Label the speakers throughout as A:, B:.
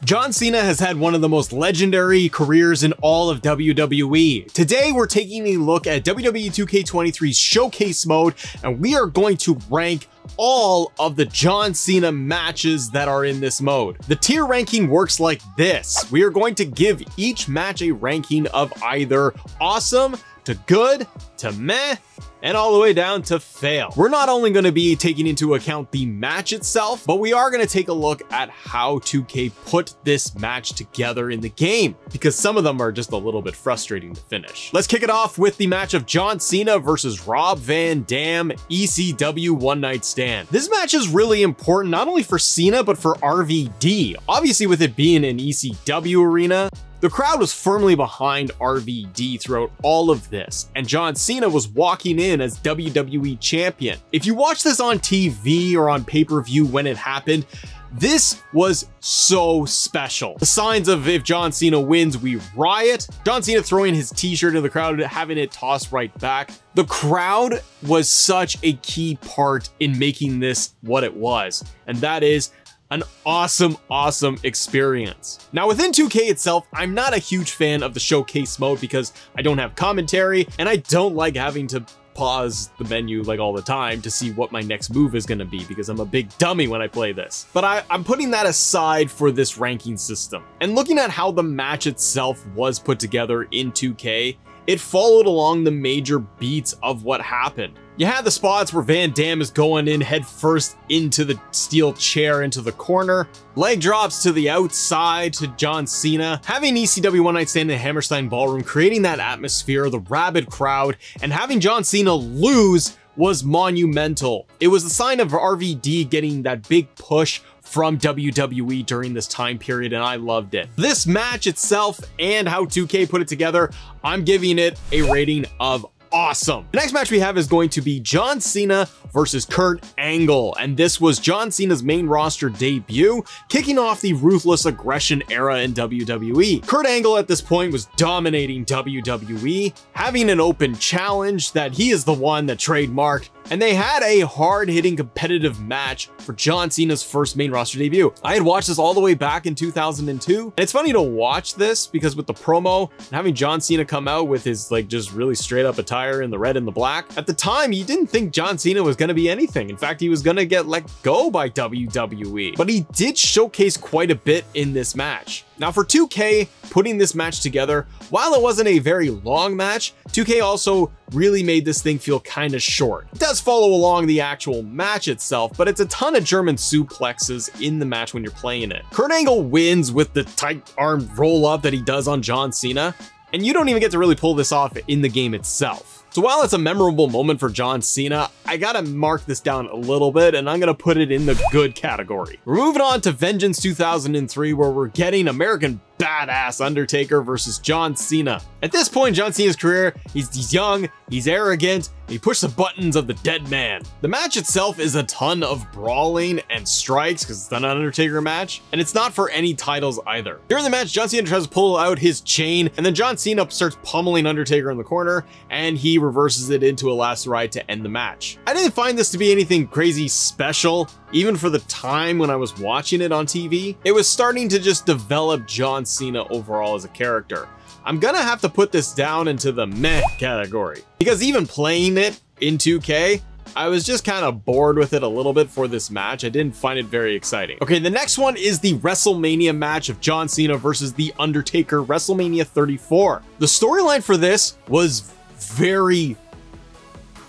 A: John Cena has had one of the most legendary careers in all of WWE. Today, we're taking a look at WWE 2K23's Showcase mode, and we are going to rank all of the John Cena matches that are in this mode. The tier ranking works like this. We are going to give each match a ranking of either awesome to good to meh, and all the way down to fail. We're not only going to be taking into account the match itself, but we are going to take a look at how 2K put this match together in the game, because some of them are just a little bit frustrating to finish. Let's kick it off with the match of John Cena versus Rob Van Dam, ECW One Night Stand. This match is really important, not only for Cena, but for RVD. Obviously, with it being an ECW arena, the crowd was firmly behind RVD throughout all of this, and John Cena was walking in as WWE champion. If you watch this on TV or on pay-per-view when it happened, this was so special. The signs of if John Cena wins, we riot. John Cena throwing his t-shirt in the crowd, having it tossed right back. The crowd was such a key part in making this what it was, and that is an awesome experience. Now within 2K itself, I'm not a huge fan of the showcase mode because I don't have commentary and I don't like having to pause the menu like all the time to see what my next move is going to be because I'm a big dummy when I play this. But I'm putting that aside for this ranking system. And looking at how the match itself was put together in 2K, it followed along the major beats of what happened. You had the spots where Van Dam is going in head first into the steel chair into the corner, leg drops to the outside to John Cena, having ECW One Night Stand in the Hammerstein Ballroom, creating that atmosphere, the rabid crowd, and having John Cena lose was monumental. It was the sign of RVD getting that big push from WWE during this time period, and I loved it. This match itself and how 2K put it together, I'm giving it a rating of awesome. The next match we have is going to be John Cena versus Kurt Angle, and this was John Cena's main roster debut, kicking off the Ruthless Aggression era in WWE. Kurt Angle at this point was dominating WWE, having an open challenge that he is the one that trademarked, and they had a hard-hitting competitive match for John Cena's first main roster debut. I had watched this all the way back in 2002, and it's funny to watch this because with the promo and having John Cena come out with his like just really straight up attire in the red and the black, at the time you didn't think John Cena was going to be anything. In fact, he was going to get let go by WWE, but he did showcase quite a bit in this match. Now for 2K putting this match together, while it wasn't a very long match, 2K also really made this thing feel kind of short. It does follow along the actual match itself, but it's a ton of German suplexes in the match when you're playing it. Kurt Angle wins with the tight arm roll up that he does on John Cena, and you don't even get to really pull this off in the game itself. So while it's a memorable moment for John Cena, I gotta mark this down a little bit and I'm gonna put it in the good category. We're moving on to Vengeance 2003, where we're getting American Badass Undertaker versus John Cena. At this point in John Cena's career, he's young, he's arrogant, he pushed the buttons of the dead man. The match itself is a ton of brawling and strikes because it's an Undertaker match, and it's not for any titles either. During the match, John Cena tries to pull out his chain, and then John Cena starts pummeling Undertaker in the corner, and he reverses it into a last ride to end the match. I didn't find this to be anything crazy special, even for the time when I was watching it on TV. It was starting to just develop John Cena overall as a character. I'm gonna have to put this down into the meh category, because even playing it in 2K, I was just kind of bored with it a little bit for this match. I didn't find it very exciting. Okay, the next one is the WrestleMania match of John Cena versus The Undertaker, WrestleMania 34. The storyline for this was very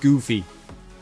A: goofy.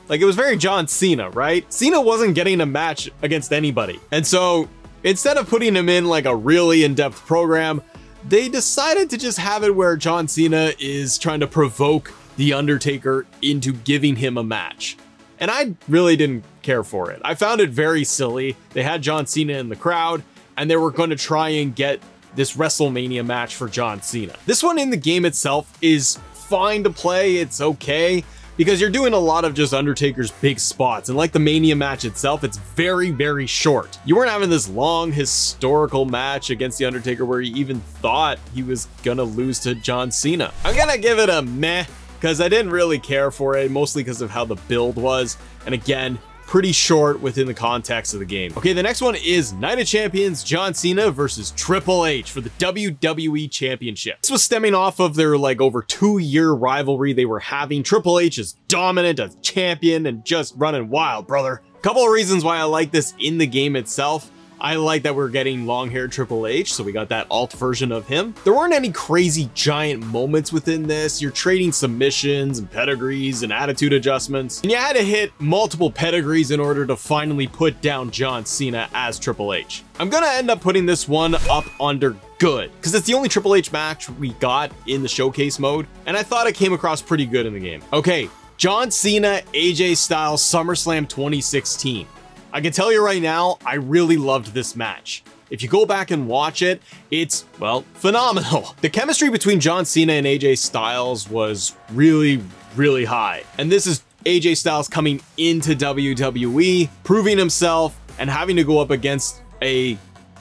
A: Like, it was very John Cena, right? Cena wasn't getting a match against anybody. And so instead of putting him in like a really in-depth program, they decided to just have it where John Cena is trying to provoke The Undertaker into giving him a match. And I really didn't care for it. I found it very silly. They had John Cena in the crowd, and they were going to try and get this WrestleMania match for John Cena. This one in the game itself is fine to play. It's okay, because you're doing a lot of just Undertaker's big spots, and like the Mania match itself, it's very short. You weren't having this long historical match against The Undertaker where you even thought he was gonna lose to John Cena. I'm gonna give it a meh, because I didn't really care for it, mostly because of how the build was, and again, pretty short within the context of the game. Okay, the next one is Night of Champions John Cena versus Triple H for the WWE Championship. This was stemming off of their like over 2-year rivalry they were having. Triple H is dominant as champion and just running wild, brother. Couple of reasons why I like this in the game itself. I like that we're getting long-haired Triple H, so we got that alt version of him. There weren't any crazy giant moments within this. You're trading submissions and pedigrees and attitude adjustments. And you had to hit multiple pedigrees in order to finally put down John Cena as Triple H. I'm gonna end up putting this one up under good, because it's the only Triple H match we got in the showcase mode, and I thought it came across pretty good in the game. Okay, John Cena, AJ Styles, SummerSlam 2016. I can tell you right now, I really loved this match. If you go back and watch it, it's, well, phenomenal. The chemistry between John Cena and AJ Styles was really, really high. And this is AJ Styles coming into WWE, proving himself, and having to go up against a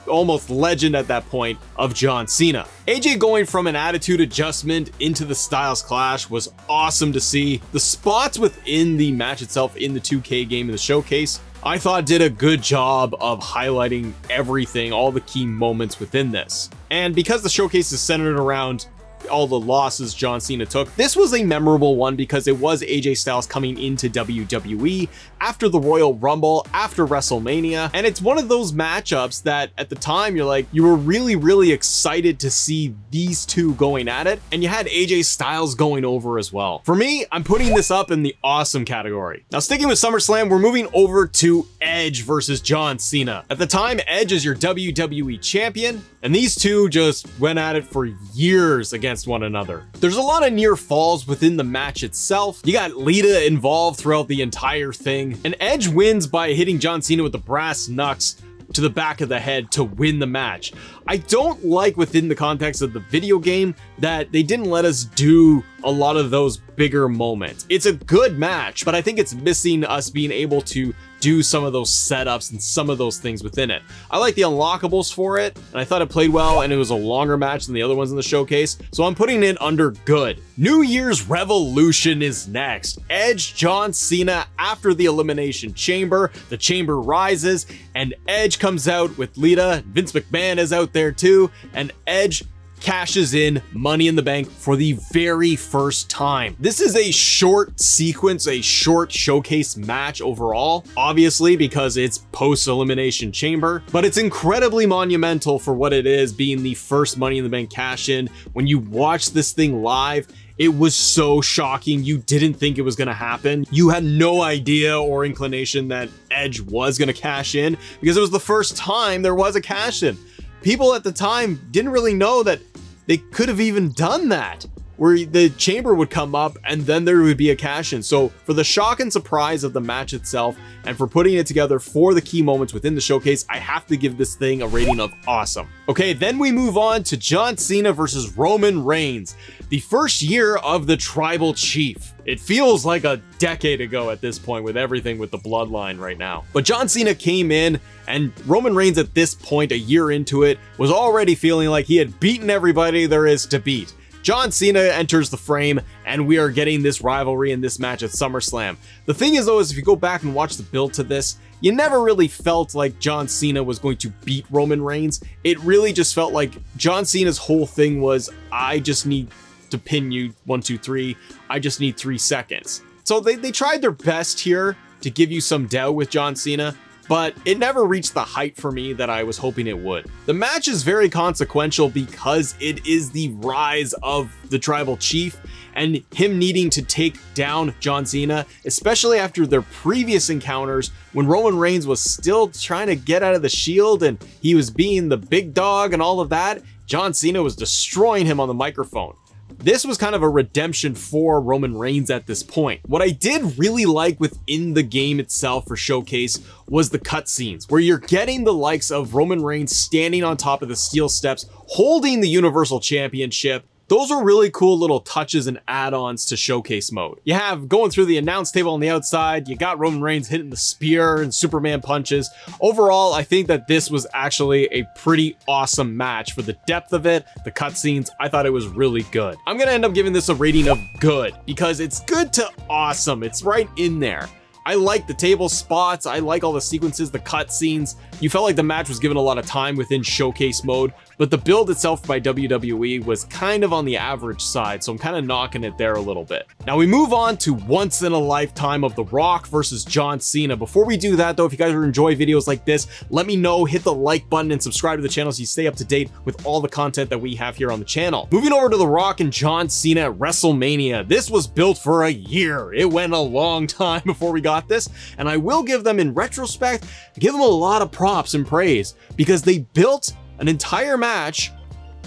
A: almost legend at that point of John Cena. AJ going from an attitude adjustment into the Styles Clash was awesome to see. The spots within the match itself in the 2K game in the showcase, I thought did a good job of highlighting everything, all the key moments within this. And because the showcase is centered around all the losses John Cena took, this was a memorable one because it was AJ Styles coming into WWE after the Royal Rumble, after WrestleMania, and it's one of those matchups that at the time you're like, you were really, really excited to see these two going at it, and you had AJ Styles going over as well. For me, I'm putting this up in the awesome category. Now, sticking with SummerSlam, we're moving over to Edge versus John Cena. At the time, Edge is your WWE champion, and these two just went at it for years against one another. There's a lot of near falls within the match itself. You got Lita involved throughout the entire thing, and Edge wins by hitting John Cena with the brass knucks to the back of the head to win the match. I don't like within the context of the video game that they didn't let us do a lot of those bigger moments. It's a good match, but I think it's missing us being able to do some of those setups and some of those things within it. I like the unlockables for it, and I thought it played well, and it was a longer match than the other ones in the showcase, so I'm putting it under good. New Year's Revolution is next. Edge, John Cena after the Elimination Chamber. The Chamber rises, and Edge comes out with Lita. Vince McMahon is out there too, and Edge cashes in Money in the Bank for the very first time. This is a short sequence, a short showcase match overall, obviously because it's post-Elimination Chamber, but it's incredibly monumental for what it is, being the first Money in the Bank cash-in. When you watch this thing live, it was so shocking. You didn't think it was gonna happen. You had no idea or inclination that Edge was gonna cash in because it was the first time there was a cash-in. People at the time didn't really know that they could have even done that, where the chamber would come up and then there would be a cash-in. So for the shock and surprise of the match itself and for putting it together for the key moments within the showcase, I have to give this thing a rating of awesome. Okay, then we move on to John Cena versus Roman Reigns, the first year of the Tribal Chief. It feels like a decade ago at this point with everything with the bloodline right now. But John Cena came in, and Roman Reigns at this point, a year into it, was already feeling like he had beaten everybody there is to beat. John Cena enters the frame, and we are getting this rivalry in this match at SummerSlam. The thing is though, is if you go back and watch the build to this, you never really felt like John Cena was going to beat Roman Reigns. It really just felt like John Cena's whole thing was, I just need to pin you 1, 2, 3. I just need 3 seconds. So they tried their best here to give you some doubt with John Cena, but it never reached the height for me that I was hoping it would. The match is very consequential because it is the rise of the Tribal Chief and him needing to take down John Cena, especially after their previous encounters when Roman Reigns was still trying to get out of the Shield and he was being the big dog and all of that. John Cena was destroying him on the microphone. This was kind of a redemption for Roman Reigns at this point. What I did really like within the game itself for Showcase was the cutscenes, where you're getting the likes of Roman Reigns standing on top of the steel steps, holding the Universal Championship. Those are really cool little touches and add-ons to Showcase mode. You have going through the announce table on the outside, you got Roman Reigns hitting the spear and Superman punches. Overall, I think that this was actually a pretty awesome match for the depth of it, the cutscenes. I thought it was really good. I'm gonna end up giving this a rating of good because it's good to awesome. It's right in there. I like the table spots, I like all the sequences, the cutscenes. You felt like the match was given a lot of time within showcase mode, but the build itself by WWE was kind of on the average side, so I'm kind of knocking it there a little bit. Now we move on to once in a lifetime of The Rock versus John Cena. Before we do that though, if you guys enjoy videos like this, let me know, hit the like button and subscribe to the channel so you stay up to date with all the content that we have here on the channel. Moving over to The Rock and John Cena at WrestleMania. This was built for a year. It went a long time before we got this, and I will give them, in retrospect, give them a lot of props and praise because they built an entire match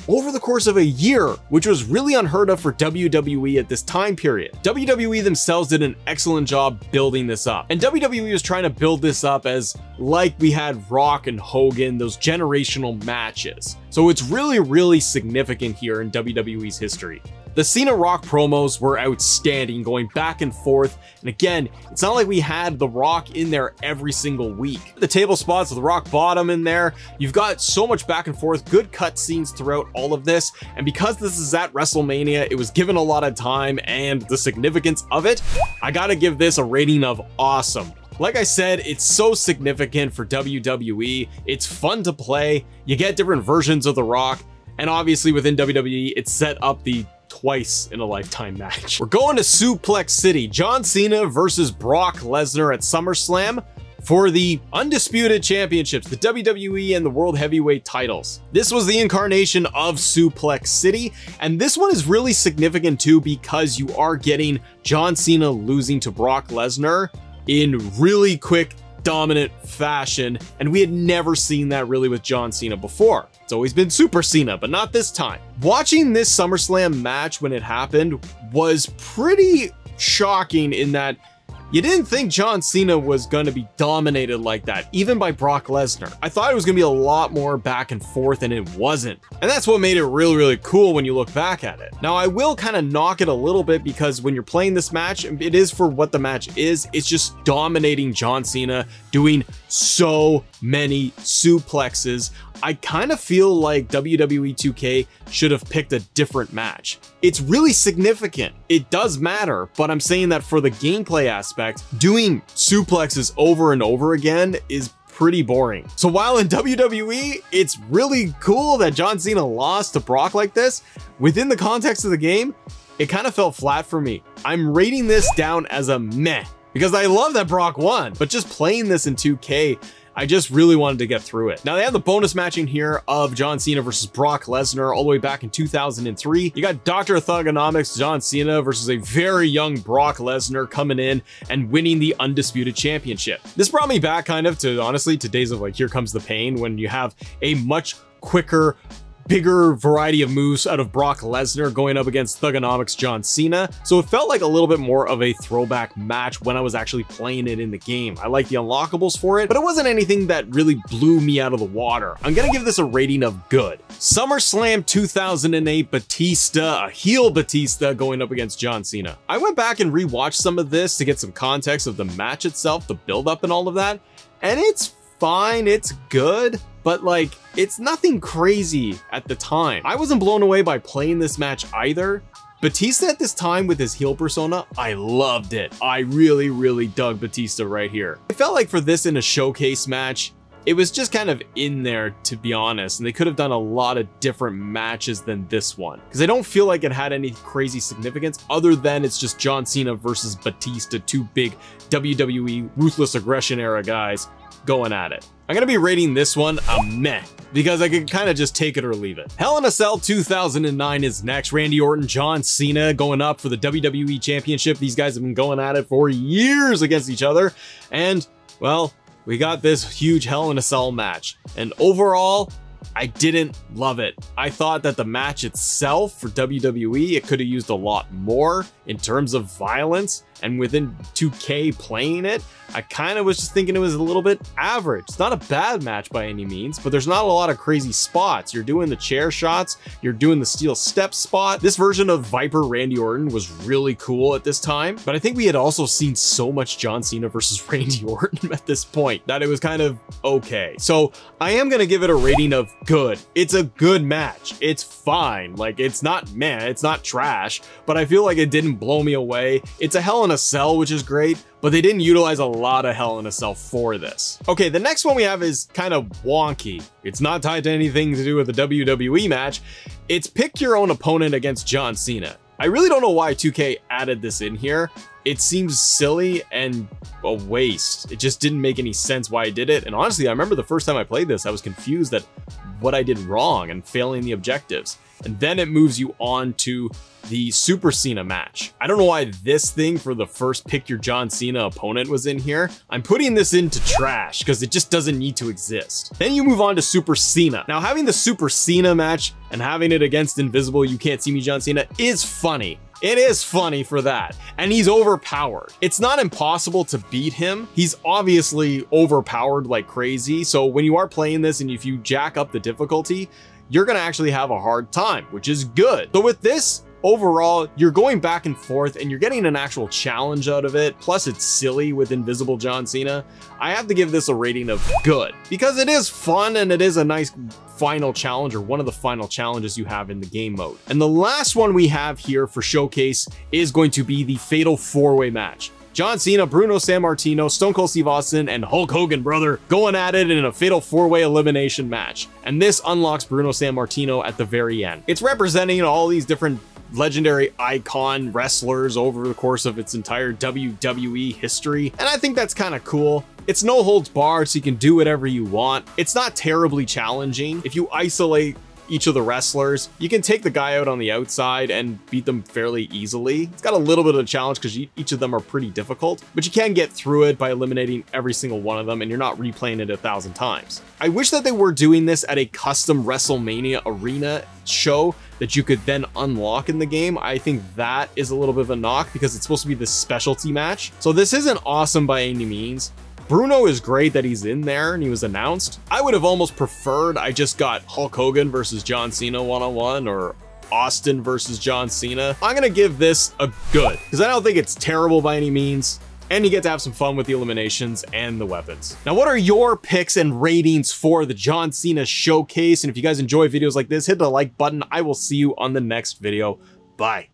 A: over the course of a year, which was really unheard of for WWE at this time period. WWE themselves did an excellent job building this up, and WWE was trying to build this up as like we had Rock and Hogan, those generational matches. So it's really significant here in WWE's history. The Cena Rock promos were outstanding, going back and forth, and again, it's not like we had The Rock in there every single week. The table spots with Rock Bottom in there, you've got so much back and forth, good cutscenes throughout all of this, and because this is at WrestleMania, it was given a lot of time, and the significance of it, I gotta give this a rating of awesome. Like I said, it's so significant for WWE, it's fun to play, you get different versions of The Rock, and obviously within WWE, it set up the twice in a lifetime match. We're going to Suplex City, John Cena versus Brock Lesnar at SummerSlam for the undisputed championships, the WWE and the World Heavyweight titles. This was the incarnation of Suplex City, and this one is really significant too because you are getting John Cena losing to Brock Lesnar in really quick, dominant fashion, and we had never seen that really with John Cena before. It's always been Super Cena, but not this time. Watching this SummerSlam match when it happened was pretty shocking in that you didn't think John Cena was going to be dominated like that, even by Brock Lesnar. I thought it was going to be a lot more back and forth, and it wasn't. And that's what made it really cool when you look back at it. Now, I will kind of knock it a little bit because when you're playing this match, it is for what the match is. It's just dominating John Cena, doing so many suplexes. I kind of feel like WWE 2K should have picked a different match. It's really significant. It does matter, but I'm saying that for the gameplay aspect, doing suplexes over and over again is pretty boring. So while in WWE, it's really cool that John Cena lost to Brock like this, within the context of the game, it kind of fell flat for me. I'm rating this down as a meh, because I love that Brock won, but just playing this in 2K, I just really wanted to get through it. Now they have the bonus match in here of John Cena versus Brock Lesnar all the way back in 2003. You got Dr. Thugonomics John Cena versus a very young Brock Lesnar coming in and winning the Undisputed Championship. This brought me back kind of to, honestly, to days of like Here Comes the Pain, when you have a much quicker, bigger variety of moves out of Brock Lesnar going up against Thugonomics John Cena. So it felt like a little bit more of a throwback match when I was actually playing it in the game. I like the unlockables for it, but it wasn't anything that really blew me out of the water. I'm gonna give this a rating of good. SummerSlam 2008 Batista, a heel Batista going up against John Cena. I went back and rewatched some of this to get some context of the match itself, the build up and all of that, and it's fine, it's good, but like, it's nothing crazy at the time. I wasn't blown away by playing this match either. Batista at this time with his heel persona, I loved it. I really dug Batista right here. I felt like for this in a showcase match, it was just kind of in there, to be honest, and they could have done a lot of different matches than this one, because I don't feel like it had any crazy significance other than it's just John Cena versus Batista, two big WWE Ruthless Aggression era guys going at it. I'm gonna be rating this one a meh, because I could kind of just take it or leave it. Hell in a Cell 2009 is next. Randy Orton, John Cena going up for the WWE Championship. These guys have been going at it for years against each other, and well, we got this huge Hell in a Cell match, and overall, I didn't love it. I thought that the match itself for WWE, it could have used a lot more in terms of violence, and within 2K playing it, I kind of was just thinking it was a little bit average. It's not a bad match by any means, but there's not a lot of crazy spots. You're doing the chair shots, you're doing the steel step spot. This version of Viper Randy Orton was really cool at this time, but I think we had also seen so much John Cena versus Randy Orton at this point that it was kind of okay. So I am gonna give it a rating of good. It's a good match. It's fine. Like, it's not meh, it's not trash, but I feel like it didn't blow me away. It's a Hell in a a Cell, which is great, but they didn't utilize a lot of Hell in a Cell for this. Okay, the next one we have is kind of wonky. It's not tied to anything to do with the WWE match. It's pick your own opponent against John Cena. I really don't know why 2K added this in here. It seems silly and a waste. It just didn't make any sense why I did it. And honestly, I remember the first time I played this, I was confused at what I did wrong and failing the objectives. And then it moves you on to the Super Cena match. I don't know why this thing for the first pick your John Cena opponent was in here. I'm putting this into trash because it just doesn't need to exist. Then you move on to Super Cena. Now, having the Super Cena match and having it against Invisible You Can't See Me John Cena is funny. It is funny for that, and he's overpowered. It's not impossible to beat him. He's obviously overpowered like crazy, so when you are playing this and if you jack up the difficulty, you're gonna actually have a hard time, which is good. So with this, overall, you're going back and forth and you're getting an actual challenge out of it. Plus it's silly with Invisible John Cena. I have to give this a rating of good because it is fun and it is a nice final challenge, or one of the final challenges you have in the game mode. And the last one we have here for Showcase is going to be the Fatal 4-Way match. John Cena, Bruno Sammartino, Stone Cold Steve Austin, and Hulk Hogan, brother, going at it in a Fatal 4-Way elimination match. And this unlocks Bruno Sammartino at the very end. It's representing all these different legendary icon wrestlers over the course of its entire WWE history, and I think that's kind of cool. It's no holds barred, so you can do whatever you want. It's not terribly challenging. If you isolate each of the wrestlers, you can take the guy out on the outside and beat them fairly easily. It's got a little bit of a challenge because each of them are pretty difficult, but you can get through it by eliminating every single one of them, and you're not replaying it 1,000 times. I wish that they were doing this at a custom WrestleMania arena show that you could then unlock in the game. I think that is a little bit of a knock because it's supposed to be this specialty match. So this isn't awesome by any means. Bruno is great that he's in there and he was announced. I would have almost preferred I just got Hulk Hogan versus John Cena one-on-one, or Austin versus John Cena. I'm gonna give this a good because I don't think it's terrible by any means. And you get to have some fun with the eliminations and the weapons. Now, what are your picks and ratings for the John Cena Showcase? And if you guys enjoy videos like this, hit the like button. I will see you on the next video. Bye.